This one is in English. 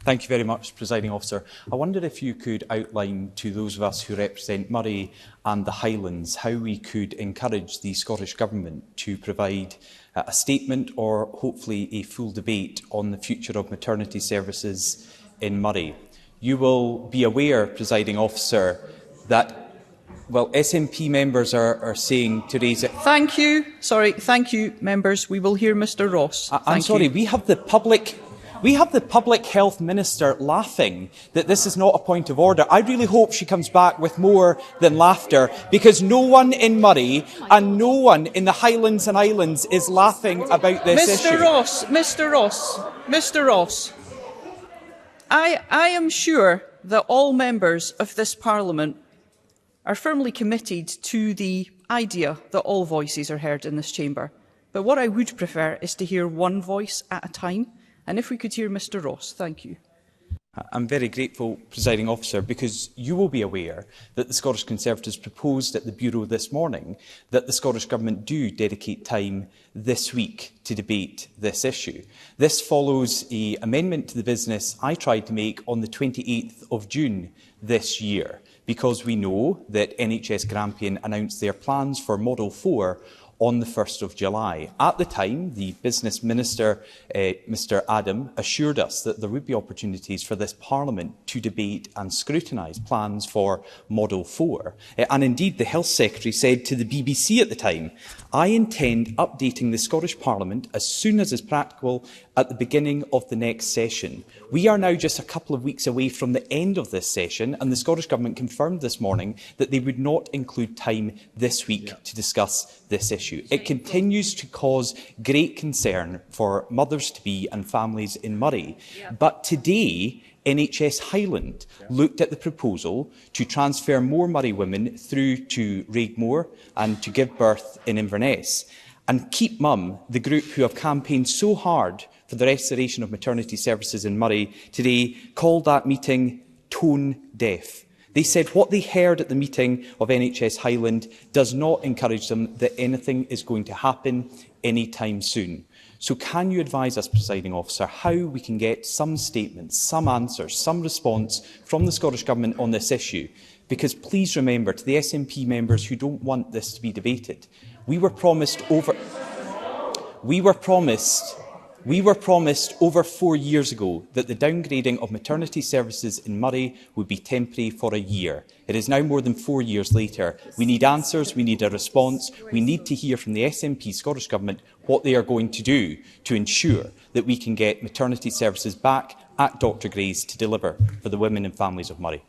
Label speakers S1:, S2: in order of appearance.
S1: Thank you very much, Presiding Officer. I wonder if you could outline to those of us who represent Moray and the Highlands how we could encourage the Scottish Government to provide a statement or hopefully a full debate on the future of maternity services in Moray. You will be aware, Presiding Officer, that SNP members are saying to raise it.
S2: Thank you. Sorry, thank you, members. We will hear Mr. Ross.
S1: I'm sorry. We have the Public Health Minister laughing that this is not a point of order. I really hope she comes back with more than laughter, because no one in Moray and no one in the Highlands and Islands is laughing about this issue.
S2: Mr. Ross. I am sure that all members of this Parliament are firmly committed to the idea that all voices are heard in this chamber. But what I would prefer is to hear one voice at a time. And if we could hear Mr. Ross, thank you.
S1: I'm very grateful, Presiding Officer, because you will be aware that the Scottish Conservatives proposed at the Bureau this morning that the Scottish Government do dedicate time this week to debate this issue. This follows an amendment to the business I tried to make on the 28th of June this year, because we know that NHS Grampian announced their plans for Model 4 on the 1st of July. At the time, the Business Minister, Mr Adam, assured us that there would be opportunities for this Parliament to debate and scrutinise plans for Model 4. And indeed, the Health Secretary said to the BBC at the time, "I intend updating the Scottish Parliament as soon as is practical at the beginning of the next session." We are now just a couple of weeks away from the end of this session, and the Scottish Government confirmed this morning that they would not include time this week to discuss this issue. It continues to cause great concern for mothers-to-be and families in Moray. But today, NHS Highland looked at the proposal to transfer more Moray women through to Raigmore and to give birth in Inverness. And Keep Mum, the group who have campaigned so hard for the restoration of maternity services in Moray, today called that meeting tone deaf. They said what they heard at the meeting of NHS Highland does not encourage them that anything is going to happen anytime soon. So can you advise us, Presiding Officer, how we can get some statements, some answers, some response from the Scottish Government on this issue? Because please remember, to the SNP members who don't want this to be debated, we were promised over 4 years ago that the downgrading of maternity services in Moray would be temporary for a year. It is now more than 4 years later. We need answers, we need a response, we need to hear from the SNP Scottish Government what they are going to do to ensure that we can get maternity services back at Dr Gray's to deliver for the women and families of Moray.